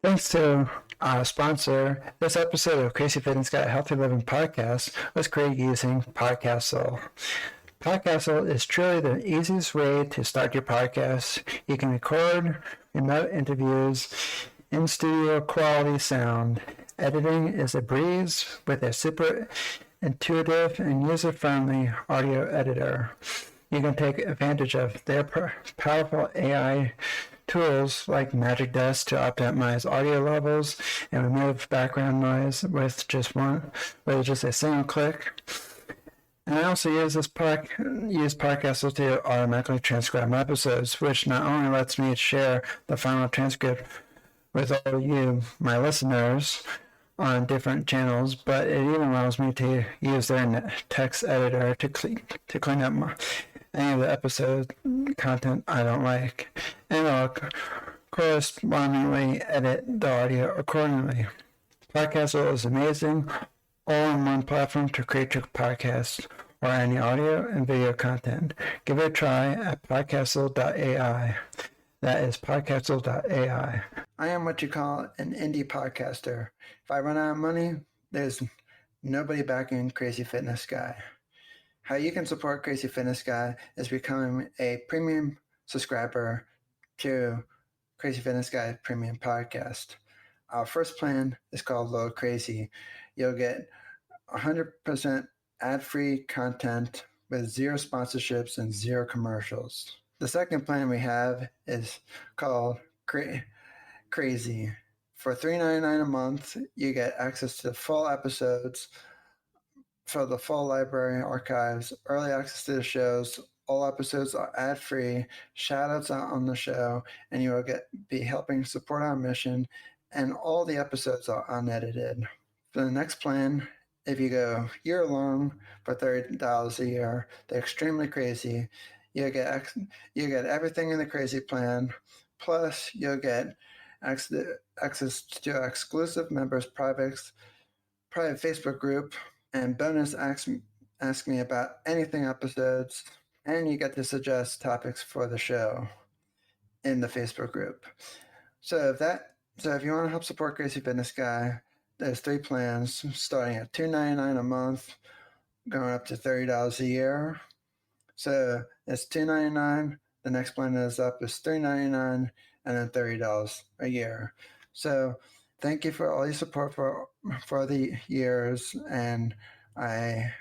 Thanks to our sponsor, this episode of Crazy Fitness Guy Healthy Living Podcast was created using Podcastle. Podcastle is truly the easiest way to start your podcast. You can record remote interviews in studio quality sound. Editing is a breeze with a super intuitive and user-friendly audio editor. You can take advantage of their powerful AI tools like Magic Dust to optimize audio levels and remove background noise with just a single click. And I also use Podcastle to automatically transcribe my episodes, which not only lets me share the final transcript with all of you, my listeners, on different channels, but it even allows me to use their text editor to clean up any of the episode content I don't like, and I'll correspondingly edit the audio accordingly. Podcastle is amazing, all-in-one platform to create your podcast or any audio and video content. Give it a try at podcastle.ai. That is podcastle.ai. I am what you call an indie podcaster. If I run out of money, there's nobody backing Crazy Fitness Guy. How you can support Crazy Fitness Guy is becoming a premium subscriber to Crazy Fitness Guy Premium Podcast. Our first plan is called Load Crazy. You'll get 100% ad-free content with zero sponsorships and zero commercials. The second plan we have is called Crazy. For $3.99 a month, you get access to full episodes for the full library archives, early access to the shows. All episodes are ad-free, shout-outs on the show, and you will be helping support our mission, and all the episodes are unedited. For the next plan, if you go year-long for $30 a year, they're extremely crazy. You get everything in the crazy plan, plus you'll get access to exclusive members' private Facebook group, and bonus ask me about anything episodes, and you get to suggest topics for the show in the Facebook group. So if you want to help support Crazy Fitness Guy, there's 3 plans starting at $2.99 a month, going up to $30 a year. So it's $2.99. The next plan is $3.99, and then $30 a year. So thank you for all your support for the years, and I'm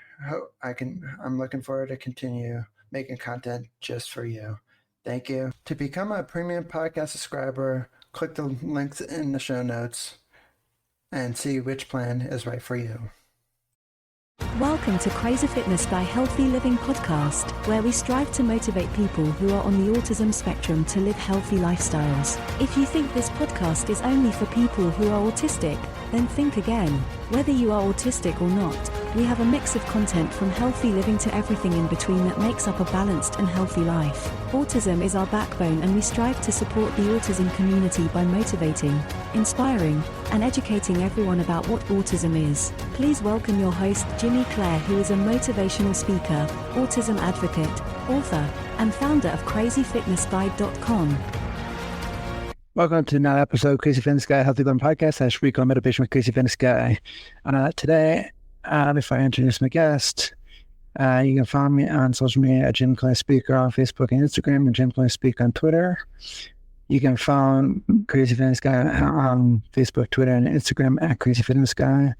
looking forward to continue making content just for you. Thank you. To become a premium podcast subscriber, click the links in the show notes and see which plan is right for you. Welcome to Crazy Fitness Guy Healthy Living Podcast, where we strive to motivate people who are on the autism spectrum to live healthy lifestyles. If you think this podcast is only for people who are autistic, then think again. Whether you are autistic or not, we have a mix of content from healthy living to everything in between that makes up a balanced and healthy life. Autism is our backbone, and we strive to support the autism community by motivating, inspiring, and educating everyone about what autism is. Please welcome your host, Jimmy Clare, who is a motivational speaker, autism advocate, author, and founder of CrazyFitnessGuy.com. Welcome to another episode of Crazy Fitness Guy Healthy Living Podcast. That's week on Meditation with Crazy Fitness Guy. Today, if I introduce my guest, you can find me on social media at Jimmy Clare Speaker on Facebook and Instagram, and Jim Clare Speak on Twitter. You can follow Crazy Fitness Guy on Facebook, Twitter, and Instagram at Crazy Fitness Guy.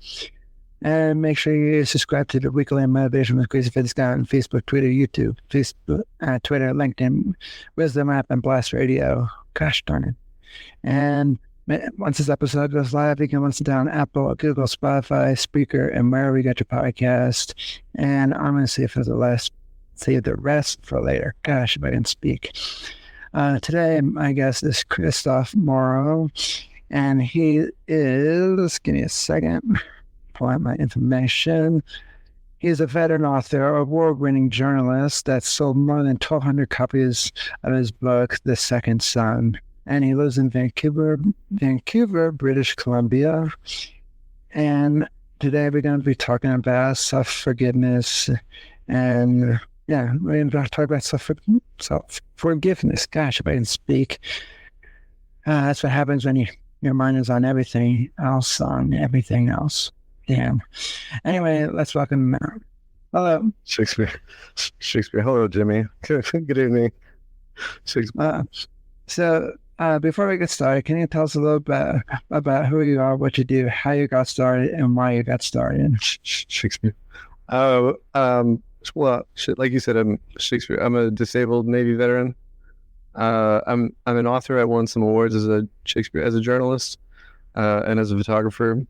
And make sure you subscribe to the weekly Motivation with Crazy Fitness Guy on Facebook, Twitter, YouTube, Twitter, LinkedIn, Wisdom App, and Blast Radio. Gosh darn it. And once this episode goes live, you can listen down Apple, Google, Spotify, Spreaker, and wherever you get your podcast. And I'm going to save the rest for later. Gosh, if I can speak. Today, my guest is Krist Morrow, and he is, give me a second, pull out my information. He's a veteran author, award-winning journalist that sold more than 1,200 copies of his book, The Second Son. And he lives in Vancouver, British Columbia. And today we're going to be talking about self-forgiveness. And yeah, we're going to talk about self-forgiveness. Gosh, if I can speak. That's what happens when you your mind is on everything else, Damn. Anyway, let's welcome Matt. Hello. Shakespeare. Hello, Jimmy. Good evening. Shakespeare. So before we get started, can you tell us a little bit about who you are, what you do, how you got started, and why you got started? Shakespeare. Well, like you said, I'm Shakespeare. I'm a disabled Navy veteran. I'm an author. I won some awards as a journalist, and as a photographer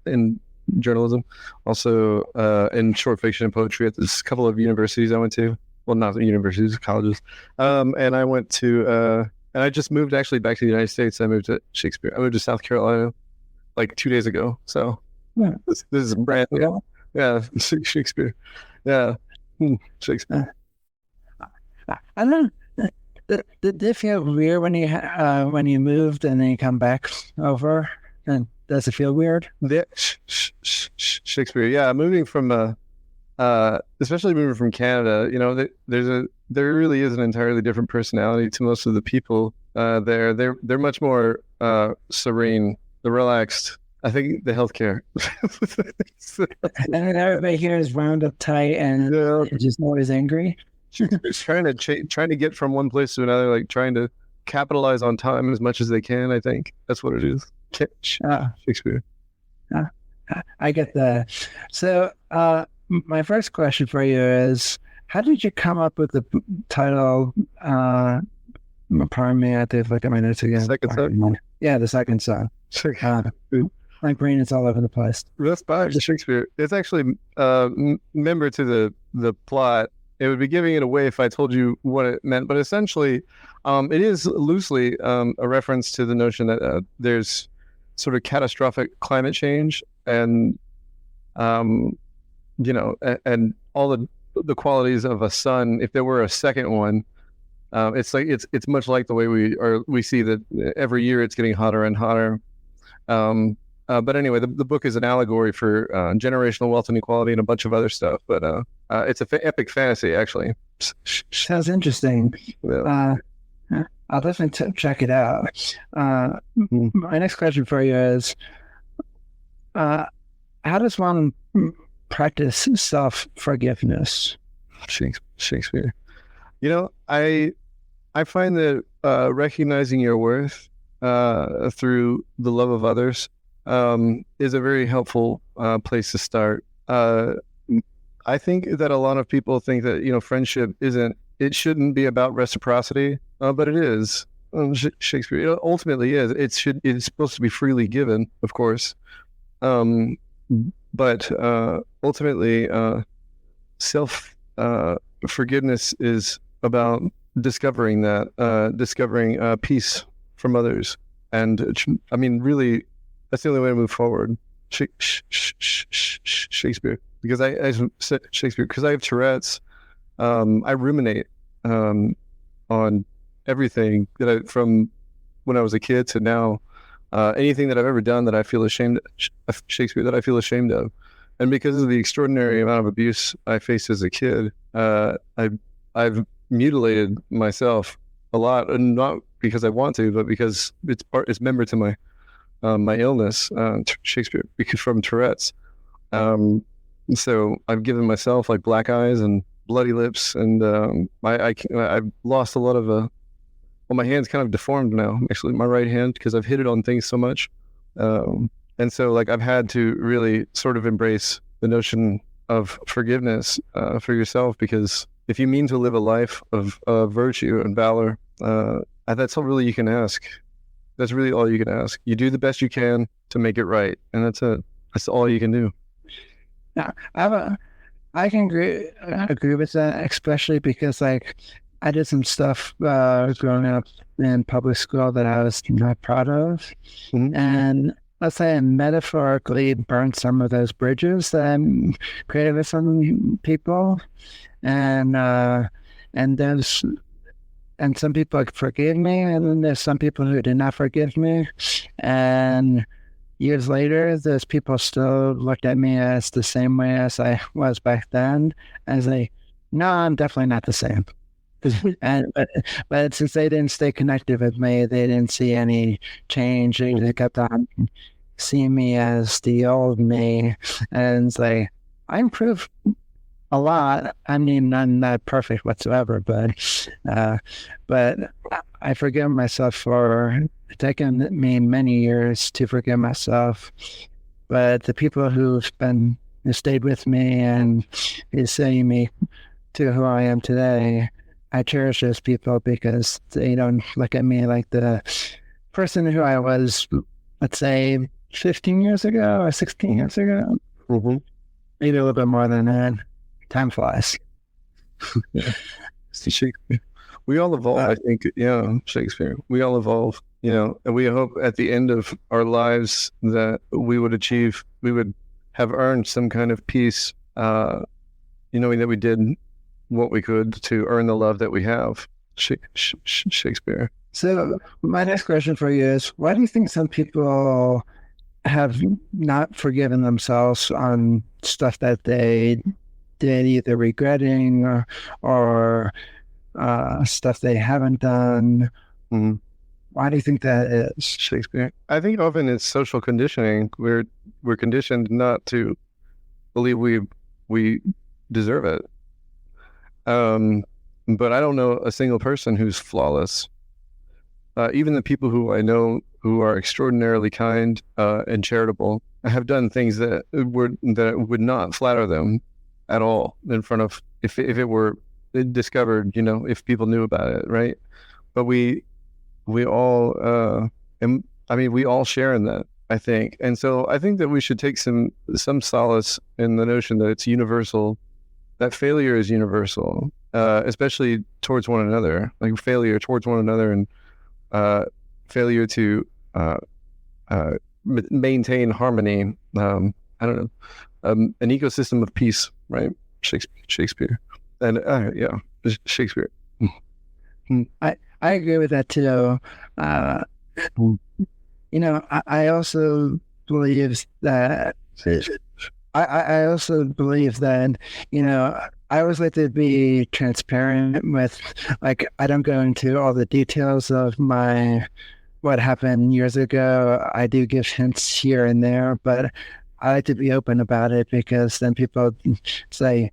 in journalism. Also in short fiction and poetry at this couple of universities I went to. Well, not universities, colleges. And I went to and I just moved actually back to the United States. I moved to Shakespeare. I moved to South Carolina like 2 days ago. So this is brand new. Yeah, Shakespeare. Yeah, Shakespeare. I don't know. Did it feel weird when you moved and then you come back over? And does it feel weird? Shakespeare. Yeah, moving from especially moving from Canada, you know, there really is an entirely different personality to most of the people there. They're much more serene, relaxed. I think the healthcare. And everybody here is wound up tight and just always angry. trying to get from one place to another, like trying to capitalize on time as much as they can. I think that's what it is. Shakespeare. I get that. So my first question for you is, how did you come up with the title? Pardon me, I have to look at my notes again. Second song? Yeah, the second song. My brain is all over the place. That's by Shakespeare. It's actually member to the plot. It would be giving it away if I told you what it meant, but essentially, it is loosely a reference to the notion that there's sort of catastrophic climate change, and you know, and all the qualities of a sun. If there were a second one, it's like it's much like the way we see that every year it's getting hotter and hotter. But anyway, the book is an allegory for generational wealth inequality and a bunch of other stuff. But it's an epic fantasy, actually. Sounds interesting. Yeah. I'll definitely check it out. My next question for you is, how does one practice self-forgiveness? Shakespeare. You know, I find that recognizing your worth through the love of others is a very helpful place to start. I think that a lot of people think that, you know, friendship it shouldn't be about reciprocity, but it is. Shakespeare, it ultimately is. It's supposed to be freely given, of course. But ultimately, self forgiveness is about discovering peace from others. And I mean, really, that's the only way to move forward. Shakespeare, because I said Shakespeare because I have Tourette's. I ruminate on everything from when I was a kid to now. Anything that I've ever done that I feel ashamed of, Shakespeare, that I feel ashamed of. And because of the extraordinary amount of abuse I faced as a kid, I've mutilated myself a lot, and not because I want to, but because it's member to my illness, Shakespeare, because from Tourette's. So I've given myself like black eyes and bloody lips, and I've lost a lot of well, my hand's kind of deformed now, actually, my right hand, because I've hit it on things so much. And so like I've had to really sort of embrace the notion of forgiveness for yourself, because if you mean to live a life of virtue and valor, that's all really you can ask. That's really all you can ask. You do the best you can to make it right, and that's it. That's all you can do. Yeah, I can agree with that, especially because like I did some stuff growing up in public school that I was not proud of, and let's say I metaphorically burned some of those bridges that I created with some people, and some people forgive me, and then there's some people who did not forgive me, and years later, those people still looked at me as the same way as I was back then, as no, I'm definitely not the same. But since they didn't stay connected with me, they didn't see any change. They kept on seeing me as the old me, and it's like I improved a lot. I mean, I'm not perfect whatsoever, but I forgive myself for taking me many years to forgive myself. But the people who stayed with me and is seeing me to who I am today, I cherish those people because they don't look at me like the person who I was, let's say, 15 years ago or 16 years ago. Mm-hmm. Maybe a little bit more than that. Time flies. Yeah. Shakespeare. We all evolve, I think. Yeah, Shakespeare. We all evolve, and we hope at the end of our lives that we would have earned some kind of peace, knowing that we did what we could to earn the love that we have. Shakespeare. So my next question for you is, why do you think some people have not forgiven themselves on stuff that they did, either regretting or stuff they haven't done? Mm-hmm. Why do you think that is? Shakespeare. I think often it's social conditioning. We're conditioned not to believe we deserve it. But I don't know a single person who's flawless. Even the people who I know who are extraordinarily kind and charitable have done things that would not flatter them at all in front of if it were discovered, if people knew about it, right? But we all we all share in that, I think. And so I think that we should take some solace in the notion that it's universal, that failure is universal, especially towards one another, like failure towards one another and failure to maintain harmony. I don't know, an ecosystem of peace, right? Shakespeare. And yeah, Shakespeare. I agree with that too. I also believe that. I also believe that, I always like to be transparent with, like, I don't go into all the details of what happened years ago. I do give hints here and there, but I like to be open about it because then people say,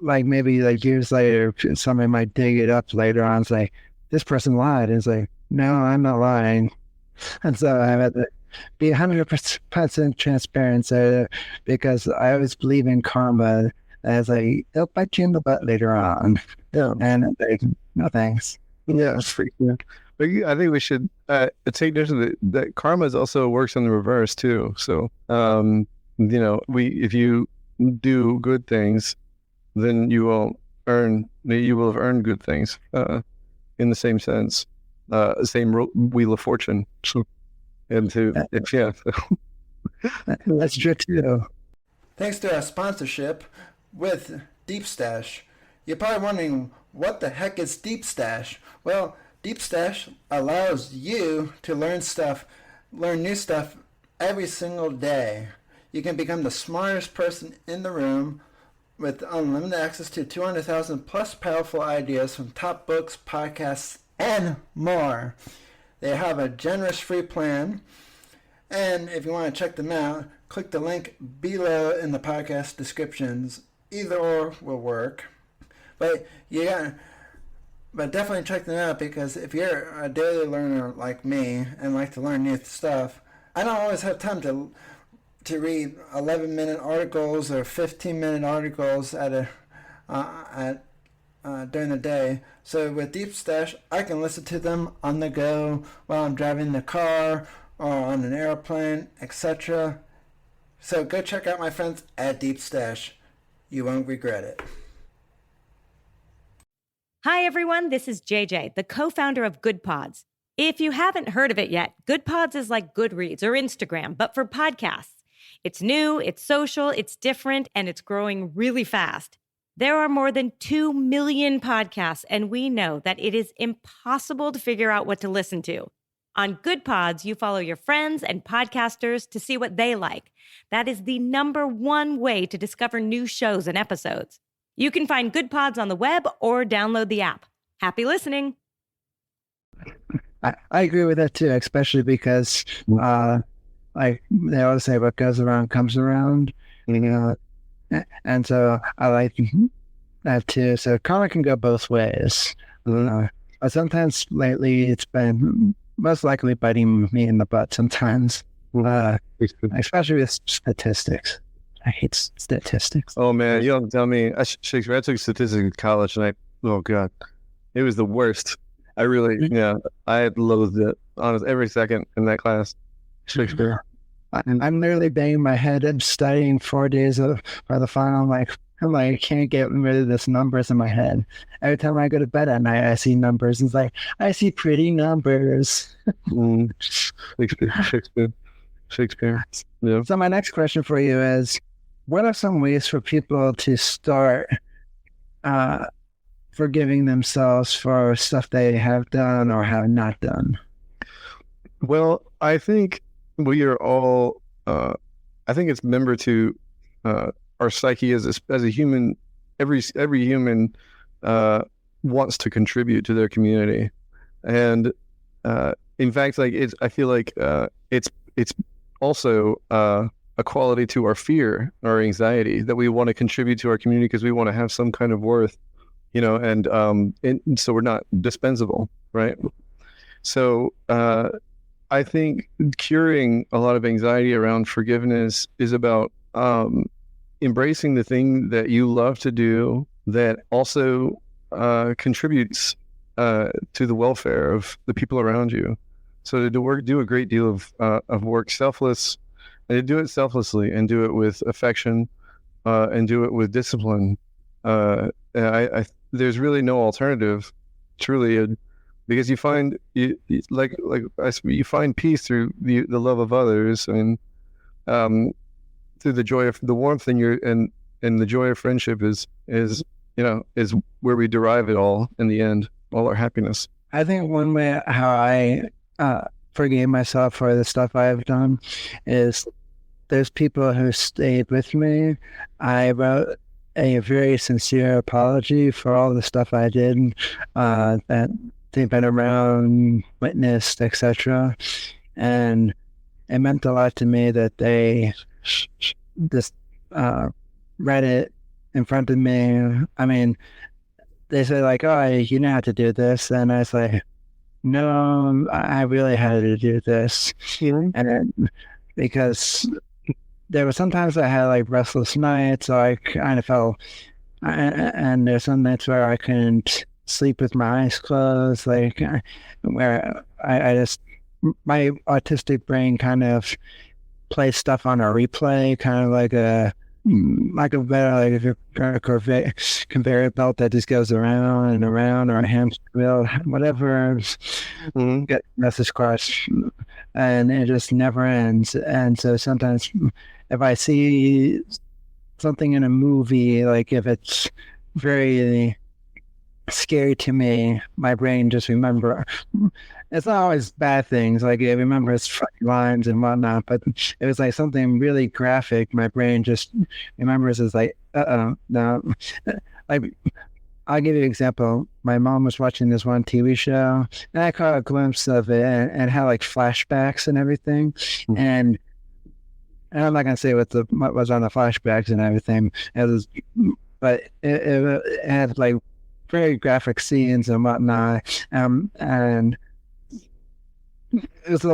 maybe like years later, somebody might dig it up later on and say, this person lied. And it's like, no, I'm not lying. And so I have to be 100% transparent because I always believe in karma as it'll bite you in the butt later on. Yeah. And no thanks. Yeah, it's freaking. Yeah. But I think we should take notice that karma also works in the reverse too. So, if you do good things, then you will have earned good things in the same sense, same wheel of fortune. So, and that's true too. Thanks to our sponsorship with Deep Stash. You're probably wondering, what the heck is Deep Stash? Well, Deep Stash allows you to learn new stuff every single day. You can become the smartest person in the room with unlimited access to 200,000 plus powerful ideas from top books, podcasts, and more. They have a generous free plan, and if you want to check them out, click the link below in the podcast descriptions. Either or will work, but definitely check them out, because if you're a daily learner like me and like to learn new stuff, I don't always have time to read 11-minute articles or 15-minute articles during the day. So with Deep Stash, I can listen to them on the go while I'm driving the car or on an airplane, etc. So go check out my friends at Deep Stash. You won't regret it. Hi, everyone. This is JJ, the co-founder of Good Pods. If you haven't heard of it yet, Good Pods is like Goodreads or Instagram, but for podcasts. It's new, it's social, it's different, and it's growing really fast. There are more than 2 million podcasts, and we know that it is impossible to figure out what to listen to. On Good Pods, you follow your friends and podcasters to see what they like. That is the #1 way to discover new shows and episodes. You can find Good Pods on the web or download the app. Happy listening. I agree with that too, especially because like they always say, what goes around comes around. And so I like that too. So karma can go both ways. But sometimes lately it's been most likely biting me in the butt sometimes, especially with statistics. I hate statistics. Oh man, you don't tell me. Shakespeare, I took statistics in college and oh God, it was the worst. I really, I loathed it, honest, every second in that class. Shakespeare. I'm literally banging my head and studying 4 days for the final. I'm like, I can't get rid of this numbers in my head. Every time I go to bed at night, I see numbers. It's like, I see pretty numbers. Shakespeare. Yeah. So my next question for you is, what are some ways for people to start forgiving themselves for stuff they have done or have not done? Well, I think we are all, I think it's member to our psyche as a human. Every human wants to contribute to their community, and in fact, I feel like it's also a quality to our fear, our anxiety, that we want to contribute to our community because we want to have some kind of worth, and so we're not dispensable, right? So I think curing a lot of anxiety around forgiveness is about embracing the thing that you love to do that also contributes to the welfare of the people around you. So to do a great deal of work and to do it selflessly and do it with affection and do it with discipline. There's really no alternative, truly, because you find you find peace through the love of others, and through the joy of the warmth in and the joy of friendship is where we derive it all in the end, all our happiness. I think one way how I forgave myself for the stuff I've done is there's people who stayed with me. I wrote a very sincere apology for all the stuff I did that they've been around, witnessed, etc. And it meant a lot to me that they just read it in front of me. I mean, they say like, oh, you know how to do this. And I was like, no, I really had to do this. And because there were sometimes I had like restless nights, so I kind of felt, and there's some nights where I couldn't sleep with my eyes closed, like where I just, my autistic brain kind of plays stuff on a replay, kind of like a conveyor belt that just goes around and around, or a hamster wheel, whatever, get message across, and it just never ends. And so sometimes if I see something in a movie, like if it's very scary to me, my brain just remember. It's not always bad things, like it remembers lines and whatnot, but it was like something really graphic. My brain just remembers as like, no. Like, I'll give you an example. My mom was watching this one TV show, and I caught a glimpse of it, and had like flashbacks and everything. And I'm not gonna say what was on the flashbacks and everything. But it had like very graphic scenes and whatnot, and it's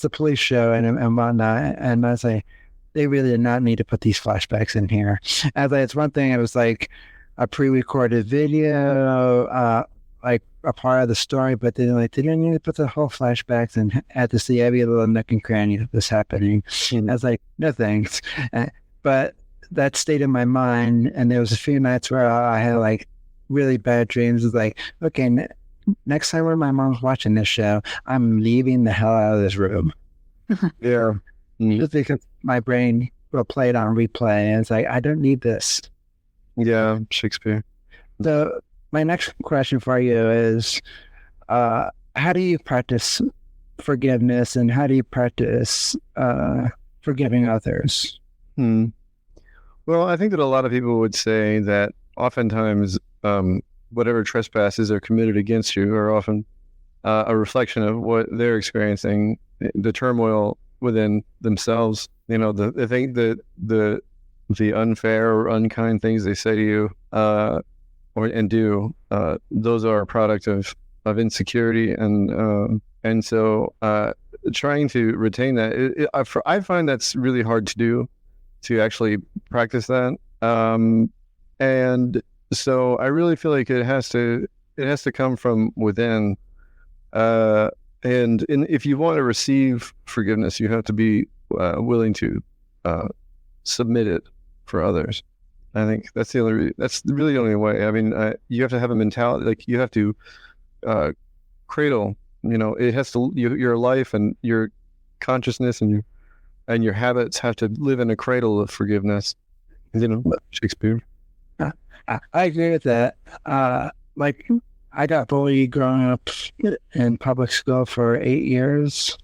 a police show and whatnot. And I was like, they really did not need to put these flashbacks in here. As it's one thing, it was like a pre-recorded video, like a part of the story, but they didn't need to put the whole flashbacks and had to see every little nook and cranny that was happening. I was like, no thanks. But that stayed in my mind, and there was a few nights where I had like really bad dreams. It's like, okay, next time when my mom's watching this show, I'm leaving the hell out of this room. Yeah. Just because my brain will play it on replay, and it's like, I don't need this. Yeah, Shakespeare. So my next question for you is, how do you practice forgiveness, and how do you practice forgiving others? Well, I think that a lot of people would say that oftentimes whatever trespasses are committed against you are often a reflection of what they're experiencing, the turmoil within themselves. You know, the thing that the unfair or unkind things they say to you and do, those are a product of insecurity, and so trying to retain that, I find that's really hard to do, to actually practice that, and so I really feel like it has to come from within, and if you want to receive forgiveness, you have to be willing to submit it for others. I think that's really the only way. I mean, you have to have a mentality, like you have to cradle. You know, it has to, your life and your consciousness and your habits have to live in a cradle of forgiveness. You know, Shakespeare. I agree with that. Like, I got bullied growing up in public school for 8 years,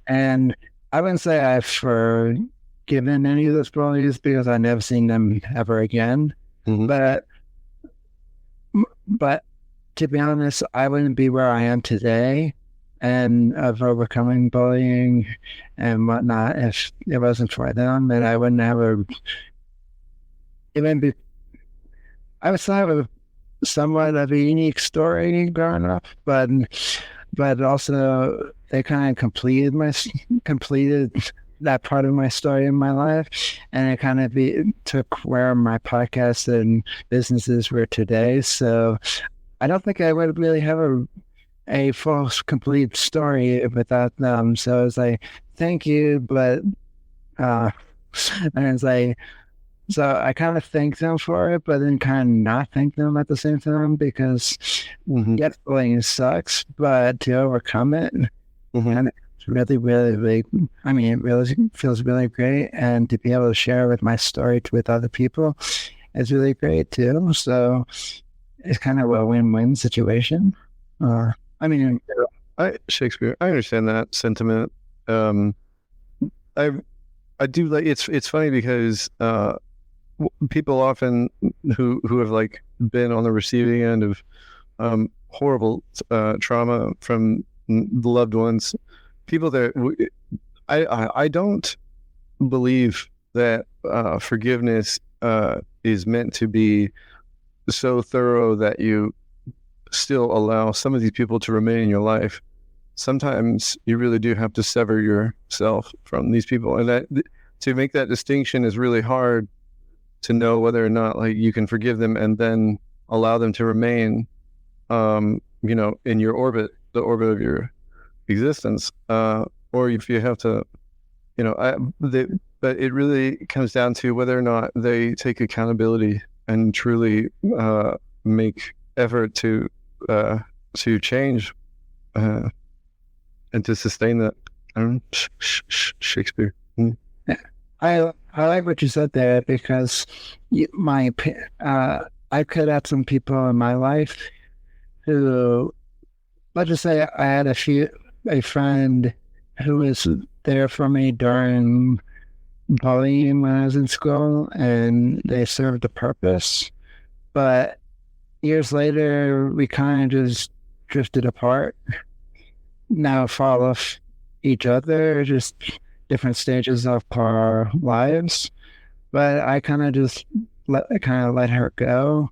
and I wouldn't say I've forgiven any of those bullies because I've never seen them ever again. But to be honest, I wouldn't be where I am today and of overcoming bullying and whatnot if it wasn't for them. And I wouldn't have I would still have a somewhat of a unique story growing up, but also they kind of completed that part of my story in my life, and it kind of took where my podcast and businesses were today. So I don't think I would really have a full, complete story without them. So I was like, thank you, but and it's like, so I kind of thank them for it, but then kind of not thank them at the same time, because yes, bullying sucks, but to overcome it, and it's really, really, really, I mean, it really feels really great, and to be able to share with my story with other people is really great too. So it's kind of a win-win situation. I mean, Shakespeare, I understand that sentiment. I do like, it's funny because people often who have like been on the receiving end of horrible trauma from the loved ones, people that I don't believe that forgiveness is meant to be so thorough that you still allow some of these people to remain in your life. Sometimes you really do have to sever yourself from these people, and that to make that distinction is really hard, to know whether or not like you can forgive them and then allow them to remain, you know, in your orbit, the orbit of your existence, or if you have to, you know, but it really comes down to whether or not they take accountability and truly make effort to change and to sustain that. I don't know, Shakespeare. I like what you said there, because I could have some people in my life who, let's just say I had a friend who was there for me during bullying when I was in school, and they served a purpose. But years later, we kind of just drifted apart. Now follow each other, just different stages of our lives. But I kind of just let her go.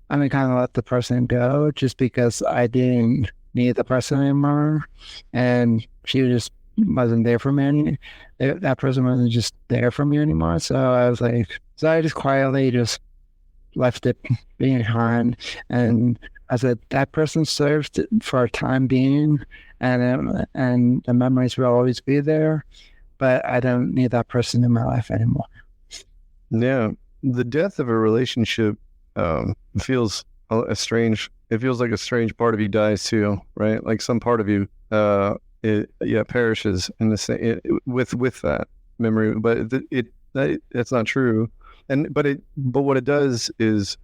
I mean, kind of let the person go, just because I didn't need the person anymore, and she just wasn't there for me. That person wasn't just there for me anymore. So I was like, so I just quietly just left it behind, and I said that person served for a time being, and the memories will always be there, but I don't need that person in my life anymore. Yeah, the death of a relationship feels strange. It feels like a strange part of you dies too, right? Like some part of you, perishes in the same with that memory. But that's not true. But what it does is,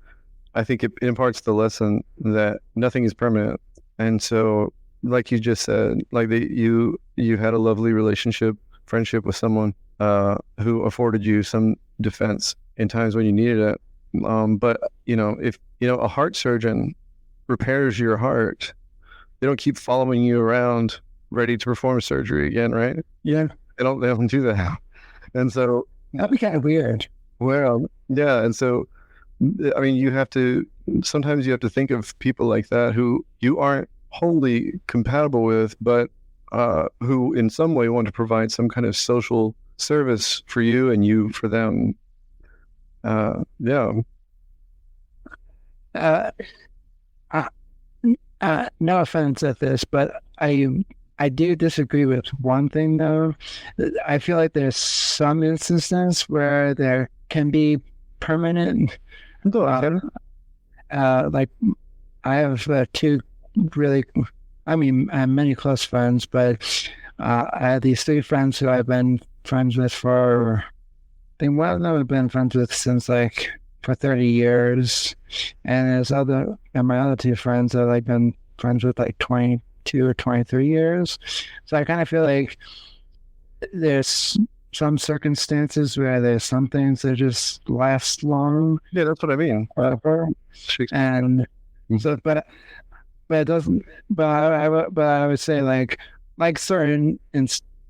I think it imparts the lesson that nothing is permanent. And so, like you just said, like you had a lovely friendship with someone who afforded you some defense in times when you needed it. But if a heart surgeon repairs your heart. They don't keep following you around ready to perform surgery again, right? Yeah. They don't do that. And so That'd be kind of weird. well, yeah, and so I mean, sometimes you have to think of people like that who you aren't wholly compatible with, but who in some way want to provide some kind of social service for you and you for them. Yeah. No offense at this, but I do disagree with one thing though. I feel like there's some instances where there can be permanent. Like I have two really, I mean, I have many close friends, but I have these three friends who I've been friends with for, I think one of them I've been friends with since like for 30 years. And my other two friends I've like been friends with like 22 or 23 years. So I kind of feel like there's some circumstances where there's some things that just last long. Yeah, that's what I mean. Forever. And so, but it doesn't, but I would say like certain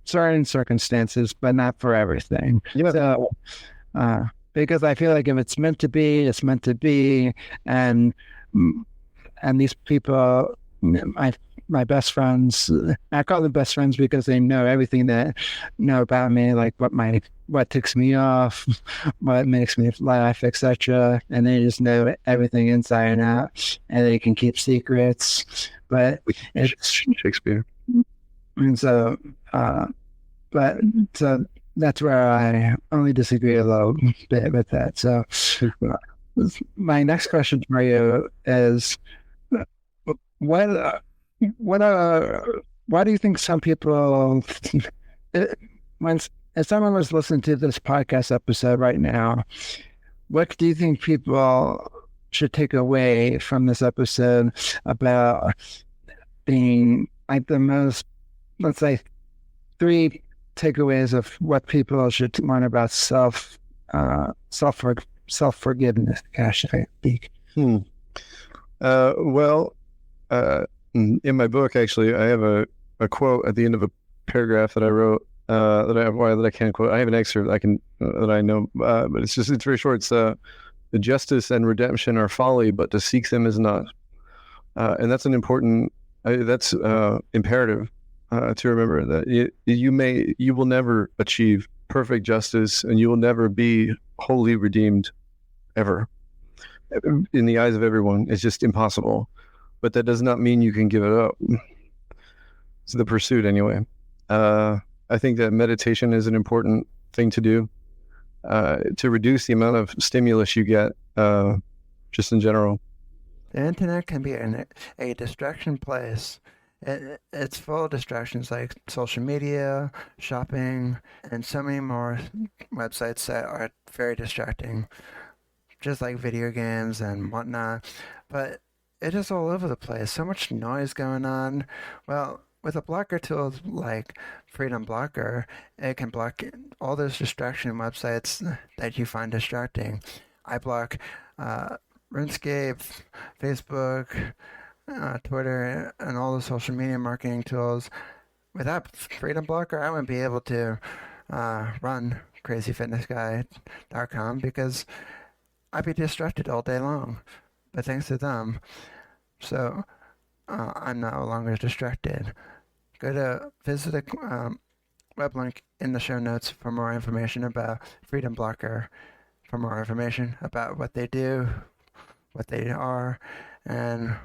circumstances, but not for everything. Yeah. So, because I feel like if it's meant to be, it's meant to be. And these people, my best friends, I call them best friends because they know everything about me, like what ticks me off, what makes me laugh, etc. And they just know everything inside and out, and they can keep secrets. But it's Shakespeare. And so, so that's where I only disagree a little bit with that. So, my next question for you is, why do you think some people, if someone was listening to this podcast episode right now, what do you think people should take away from this episode about being like the most, let's say, 3 takeaways of what people should learn about self-forgiveness? Gosh, I speak. Well, in my book, actually, I have a quote at the end of a paragraph that I wrote that I can't quote. I have an excerpt that I know, but it's very short. It's the justice and redemption are folly, but to seek them is not. And that's an important. That's imperative to remember that you will never achieve perfect justice, and you will never be wholly redeemed, ever. In the eyes of everyone, it's just impossible. But that does not mean you can give it up. It's the pursuit, anyway. I think that meditation is an important thing to do to reduce the amount of stimulus you get, just in general. The internet can be a distraction place. It's full of distractions like social media, shopping, and so many more websites that are very distracting, just like video games and whatnot. But it's just all over the place. So much noise going on. Well, with a blocker tool like Freedom Blocker, it can block all those distraction websites that you find distracting. I block RuneScape, Facebook, Twitter, and all the social media marketing tools. Without Freedom Blocker, I wouldn't be able to run CrazyFitnessGuy.com because I'd be distracted all day long. But thanks to them, so I'm no longer distracted. Visit the web link in the show notes for more information about Freedom Blocker, for more information about what they do, what they are, and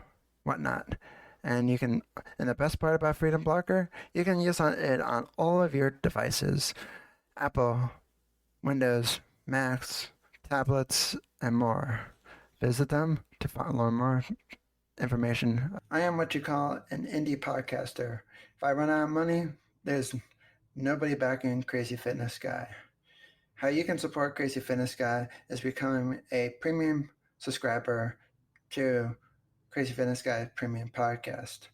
whatnot. And the best part about Freedom Blocker, you can use it on all of your devices: Apple, Windows, Macs, tablets, and more. Visit them to learn more information. I am what you call an indie podcaster. If I run out of money, there's nobody backing Crazy Fitness Guy. How you can support Crazy Fitness Guy is becoming a premium subscriber to Crazy Fitness Guy Premium Podcast.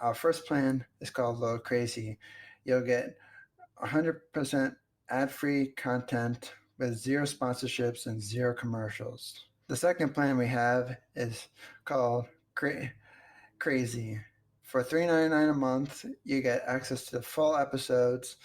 Our first plan is called Low Crazy. You'll get 100% ad-free content with 0 sponsorships and 0 commercials. The second plan we have is called crazy. For $3.99 a month, you get access to the full episodes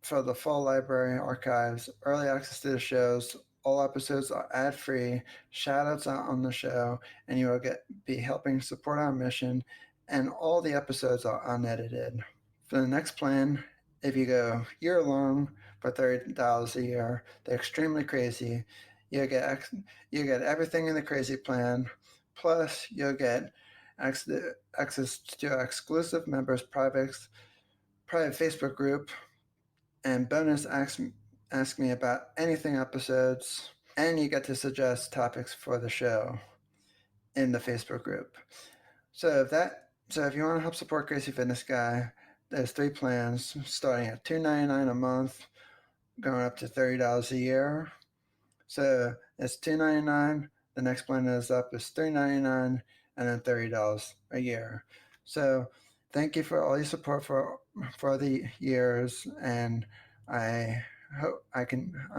for the full library archives, early access to the shows. All episodes are ad-free, shout-outs on the show, and you will be helping support our mission, and all the episodes are unedited. For the next plan, if you go year-long for $30 a year, they're extremely crazy. You'll get everything in the crazy plan, plus you'll get access to our exclusive members' private Facebook group, and bonus ask me about anything episodes, and you get to suggest topics for the show in the Facebook group. So if you want to help support Crazy Fitness Guy, there's 3 plans starting at $2.99 a month, going up to $30 a year. So it's $2.99. The next plan is $3.99, and then $30 a year. So thank you for all your support for the years, and I'm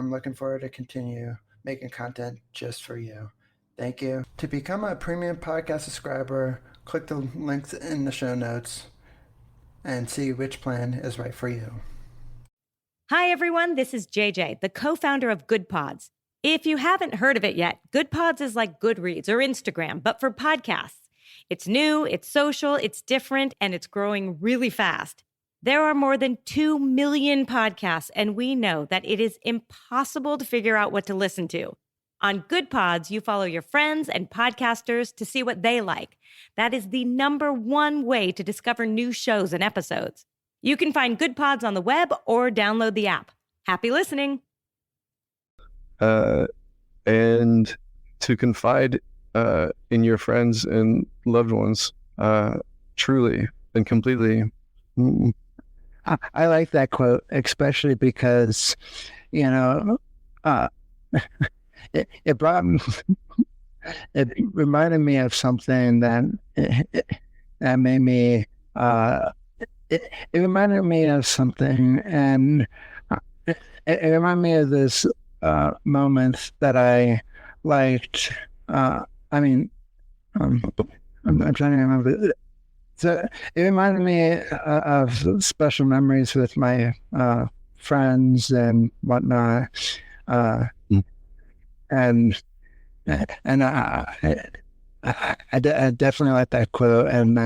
looking forward to continue making content just for you. Thank you. To become a premium podcast subscriber, click the links in the show notes and see which plan is right for you. Hi, everyone. This is JJ, the co-founder of Good Pods. If you haven't heard of it yet, Good Pods is like Goodreads or Instagram, but for podcasts. It's new, it's social, it's different, and it's growing really fast. There are more than 2 million podcasts, and we know that it is impossible to figure out what to listen to. On Good Pods, you follow your friends and podcasters to see what they like. That is the #1 way to discover new shows and episodes. You can find Good Pods on the web or download the app. Happy listening. And to confide in your friends and loved ones, truly and completely. I like that quote, especially because, it reminded me of something that made me, it reminded me of something, and it reminded me of this moment that I liked. I'm trying to remember. So it reminded me of special memories with my friends and whatnot, and I definitely like that quote. And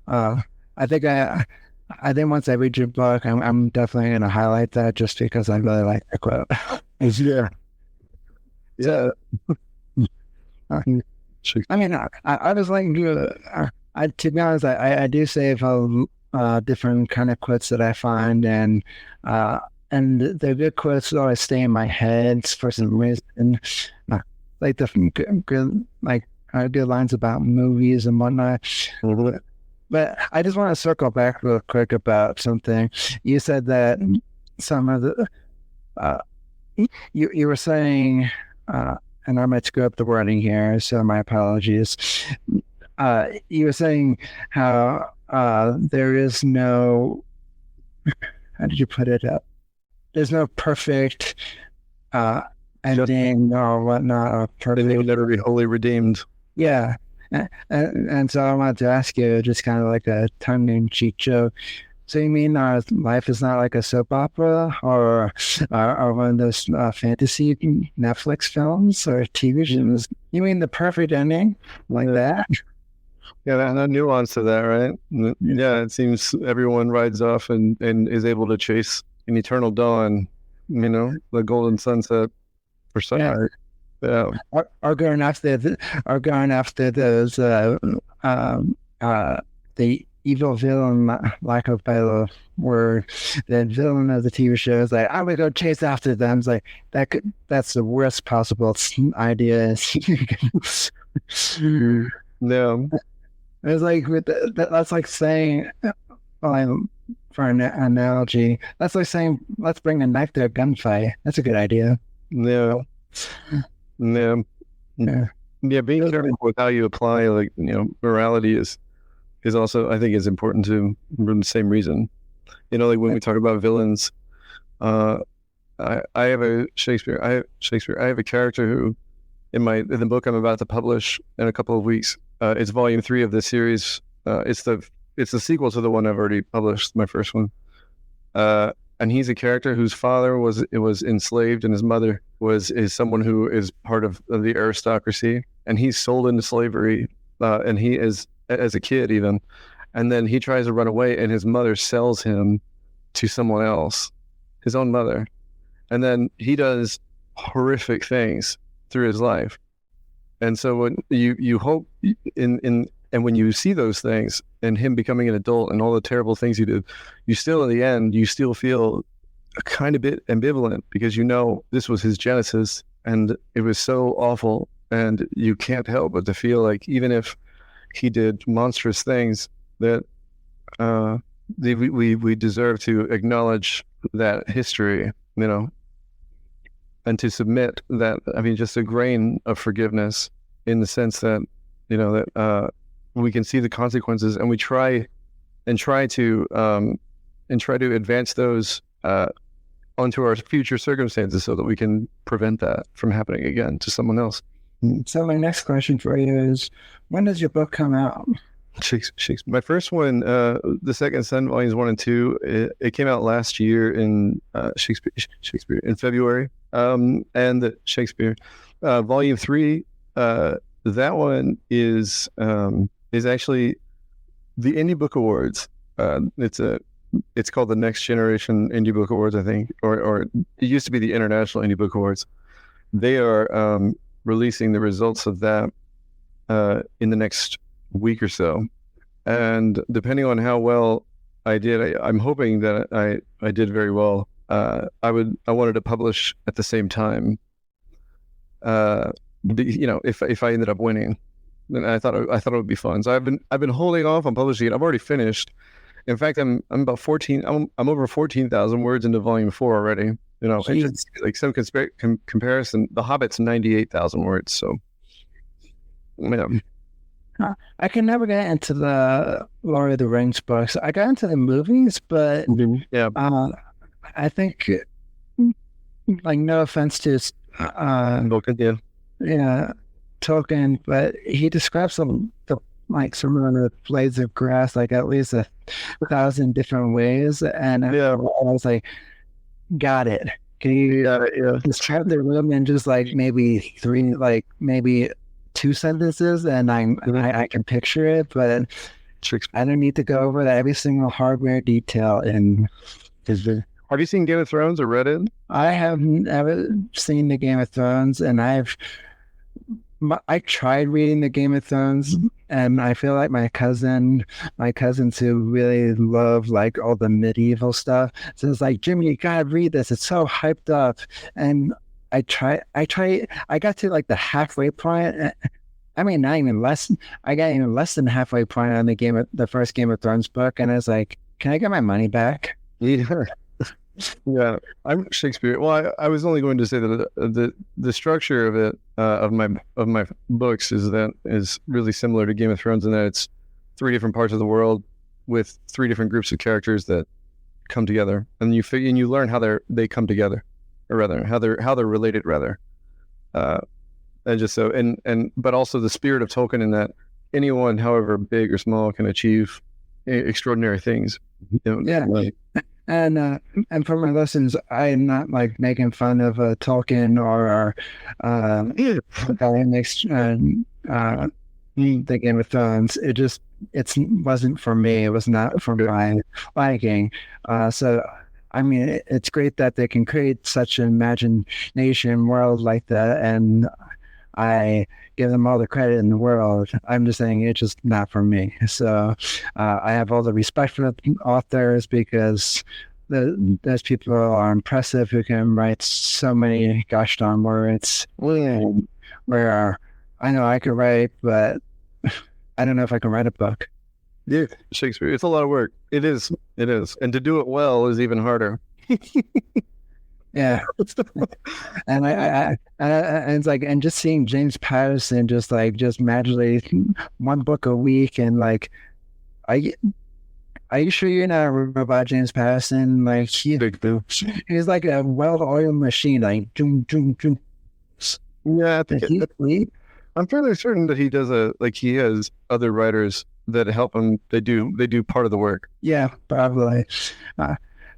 I think once I read your book, I'm definitely going to highlight that just because I really like that quote. Yeah. I was like, to be honest, I do save different kind of quotes that I find, and the good quotes always stay in my head for some reason. Like the good, good lines about movies and whatnot. But I just want to circle back real quick about something. You said that some of the you were saying, and I might screw up the wording here, so my apologies. You were saying how there is no, how did you put it up? There's no perfect ending or whatnot. Or perfect. They will never be wholly redeemed. Yeah. And so I wanted to ask you, just kind of like a tongue-in-cheek joke. So you mean our life is not like a soap opera or one of those fantasy Netflix films or TV shows? You mean the perfect ending like that? Yeah, that nuance to that, right? Yeah, it seems everyone rides off and is able to chase an eternal dawn, the golden sunset for some. Yeah. Or going after those the evil villain, lack of better word, the villain of the TV show is like, I'm gonna go chase after them. It's like that's the worst possible idea. No. It's like that's like saying, for an analogy, that's like saying, let's bring a knife to a gunfight. That's a good idea. No. Yeah, being careful with how you apply, morality is also, I think, is important too, for the same reason. When we talk about villains, I have a Shakespeare. I have a character who, in the book I'm about to publish in a couple of weeks, It's volume 3 of this series. It's the sequel to the one I've already published, my first one. And he's a character whose father was enslaved, and his mother is someone who is part of the aristocracy, and he's sold into slavery, and he is as a kid even, and then he tries to run away, and his mother sells him to someone else, his own mother, and then he does horrific things through his life, and so when you hope and when you see those things and him becoming an adult and all the terrible things he did, you still, in the end, you still feel a kind of bit ambivalent, because you know this was his genesis and it was so awful, and you can't help but to feel like even if he did monstrous things, that we deserve to acknowledge that history, you know, and to submit that, I mean, just a grain of forgiveness, in the sense that, you know, that we can see the consequences, and we try to advance those onto our future circumstances, so that we can prevent that from happening again to someone else. So my next question for you is, when does your book come out? Shakespeare. My first one, The Second Son, volumes 1 and 2, it came out last year in Shakespeare in February, and the Shakespeare volume 3. That one is actually the Indie Book Awards. It's called the Next Generation Indie Book Awards, I think, or it used to be the International Indie Book Awards. They are releasing the results of that in the next week or so, and depending on how well I did, I'm hoping that I did very well. I wanted to publish at the same time. You know, if I ended up winning, then I thought it would be fun. So I've been holding off on publishing it. I've already finished. In fact, I'm about 14. I'm over 14,000 words into volume 4 already. You know, just, like some comparison, The Hobbit's 98,000 words. So, yeah. I can never get into the Lord of the Rings books. I got into the movies, but yeah, I think, like, no offense to Tolkien, but he describes some of the blades of grass like at least 1,000 different ways, and I was like, got it. Can you describe the room in just like maybe 3, like maybe 2 sentences, and I can picture it, but I don't need to go over that every single hardware detail. And have you seen Game of Thrones or read it? I haven't ever seen the Game of Thrones, and I tried reading the Game of Thrones, and I feel like my cousins who really love like all the medieval stuff, so it's like, Jimmy, you gotta read this. It's so hyped up. And I got to like the halfway point. I mean, not even less. I got even less than halfway point on the first Game of Thrones book, and I was like, can I get my money back? Yeah, I'm Shakespeare. Well, I was only going to say that the structure of it of my books is really similar to Game of Thrones, in that it's 3 different parts of the world with 3 different groups of characters that come together, and you learn how they come together, or rather how they're related, rather, and just so but also the spirit of Tolkien, in that anyone, however big or small, can achieve extraordinary things. You know, yeah. like, and for my lessons, I'm not like making fun of Tolkien or the Game of Thrones. It wasn't for me. It was not for my liking. So I mean, it's great that they can create such an imagination world like that, and I give them all the credit in the world. I'm just saying it's just not for me. So I have all the respect for the authors, because those people are impressive who can write so many gosh darn words. Where I know I could write, but I don't know if I can write a book. Yeah, Shakespeare. It's a lot of work. It is. And to do it well is even harder. Yeah, and I it's like, and just seeing James Patterson just magically 1 book a week, and like, are you sure you're not a robot, James Patterson? Like, he's like a well-oiled machine, like doom. Yeah, I think I'm fairly certain that he does he has other writers that help him. They do part of the work. Yeah, probably.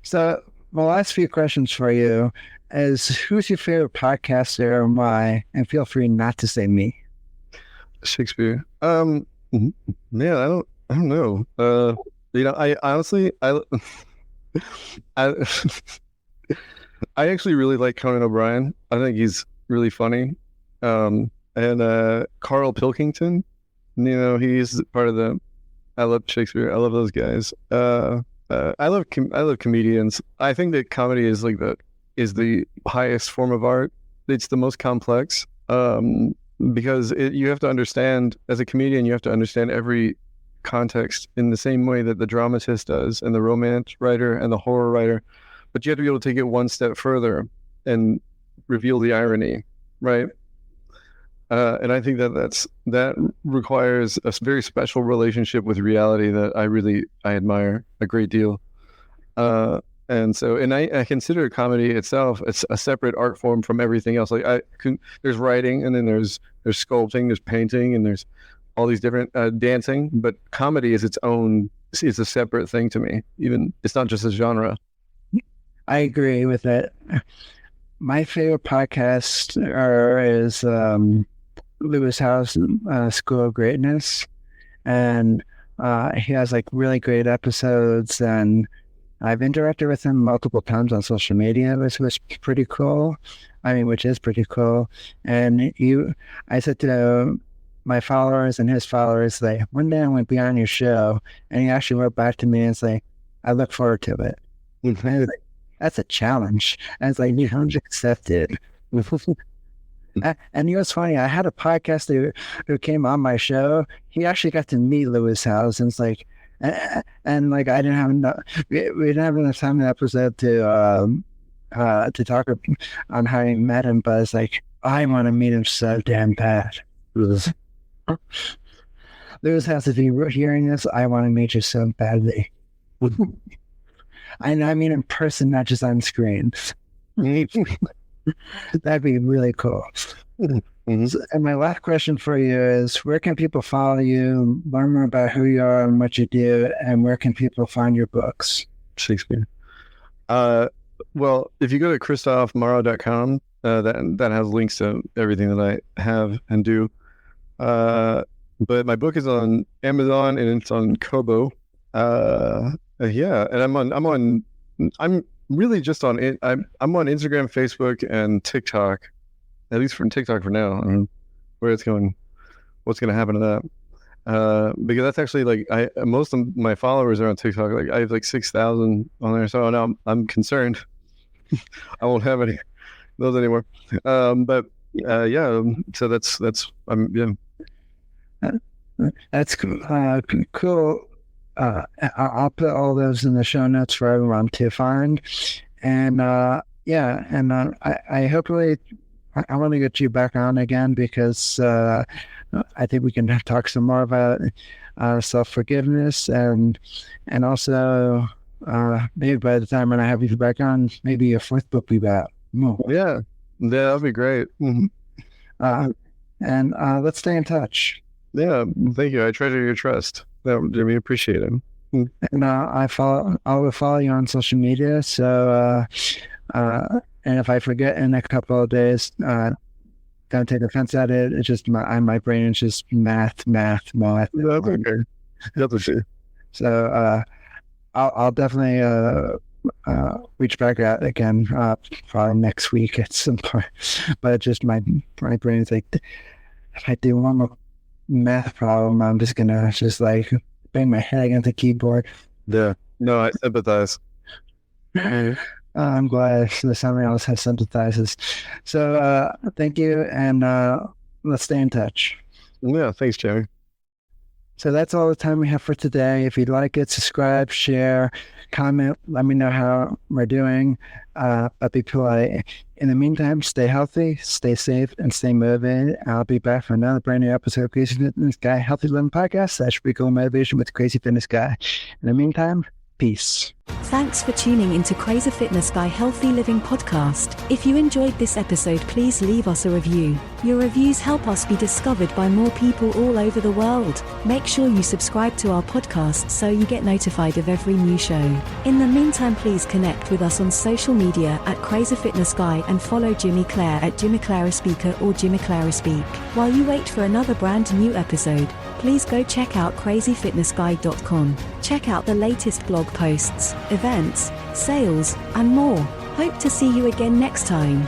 So my last few questions for you is, who's your favorite podcaster and why? And feel free not to say me. Shakespeare. Man, I don't know. I honestly, I I actually really like Conan O'Brien. I think he's really funny. And Carl Pilkington, he's part of the. I love Shakespeare. I love those guys. I love comedians. I think that comedy is the highest form of art. It's the most complex. Because you have to understand, as a comedian, you have to understand every context in the same way that the dramatist does, and the romance writer and the horror writer. But you have to be able to take it one step further and reveal the irony, right? And I think that requires a very special relationship with reality that I admire a great deal. And I consider comedy itself, it's a separate art form from everything else. There's writing, and then there's sculpting, there's painting, and there's all these different dancing. But comedy is it's a separate thing to me. Even it's not just a genre. I agree with that. My favorite podcast is Lewis Howes' School of Greatness, and he has really great episodes, and I've interacted with him multiple times on social media, which was pretty cool. Which is pretty cool. And I said to my followers and his followers, one day I'm going to be on your show, and he actually wrote back to me and say, I look forward to it. And that's a challenge. And it's you don't accept it. And it was funny. I had a podcaster who came on my show. He actually got to meet Lewis Howes, and I didn't have enough. We didn't have enough time in the episode to talk on how he met him. But it's I want to meet him so damn bad. Lewis Howes, if you're hearing this, I want to meet you so badly. I mean in person, not just on screen. That'd be really cool. Mm-hmm. And my last question for you is, where can people follow you, learn more about who you are and what you do, and where can people find your books? Shakespeare. Well, if you go to kristoffmarorrow.com, that has links to everything that I have and do. But my book is on Amazon and it's on Kobo. And I'm really just on it. I'm on Instagram, Facebook, and TikTok. At least from TikTok for now. I don't know where it's going, what's going to happen to that. Because that's actually most of my followers are on TikTok. I have 6,000 on there. So now I'm concerned. I won't have any of those anymore. So that's That's cool. Cool. I'll put all those in the show notes for everyone to find. And I hopefully I want to get you back on again, because I think we can talk some more about self-forgiveness, and also maybe by the time when I have you back on, maybe your fourth book will be out. Yeah, that'd be great. Mm-hmm. And let's stay in touch. Yeah, thank you. I treasure your trust. We appreciate it. And I will follow you on social media. So, and if I forget in a couple of days, don't take offense at it. It's just my brain is just math. That's okay. That's okay. So I'll definitely reach back out again probably next week at some point. But just my brain is if I do one more math problem, I'm just gonna bang my head against the keyboard. Yeah. No, I sympathize. I'm glad that somebody else has sympathizes. So thank you, and let's stay in touch. Yeah, thanks, Jerry. So that's all the time we have for today. If you'd like it, subscribe, share, comment, let me know how we're doing. But be polite. In the meantime, stay healthy, stay safe, and stay motivated. I'll be back for another brand new episode of Crazy Fitness Guy Healthy Living Podcast. That's pretty cool motivation with Crazy Fitness Guy. In the meantime, peace. Thanks for tuning into Crazy Fitness Guy Healthy Living podcast. If you enjoyed this episode, please leave us a review. Your reviews help us be discovered by more people all over the world. Make sure you subscribe to our podcast so you get notified of every new show. In the meantime, please connect with us on social media at Crazy Fitness Guy and follow Jimmy Clare at Jimmy Clare Speaker or Jimmy Clare Speak. While you wait for another brand new episode, please go check out CrazyFitnessGuy.com. Check out the latest blog posts, events, sales, and more. Hope to see you again next time.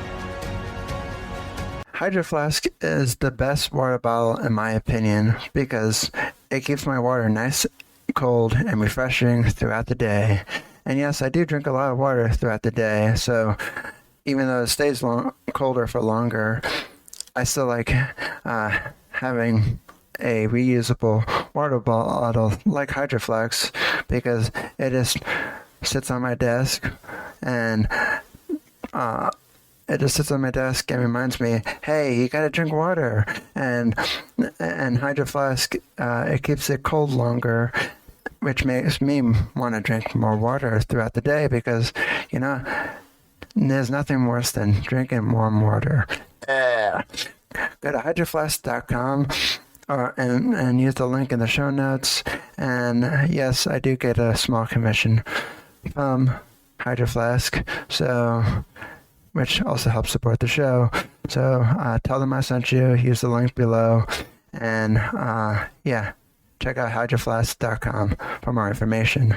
Hydro Flask is the best water bottle in my opinion because it keeps my water nice, cold, and refreshing throughout the day. And yes, I do drink a lot of water throughout the day, so even though it stays colder for longer, I still like having a reusable water bottle like Hydro Flask because it just sits on my desk and and reminds me, hey, you gotta drink water. And Hydro Flask, it keeps it cold longer, which makes me want to drink more water throughout the day because, you know, there's nothing worse than drinking warm water. Go to hydroflask.com and use the link in the show notes. And yes, I do get a small commission from Hydro Flask, which also helps support the show. So tell them I sent you, use the link below, and check out hydroflask.com for more information.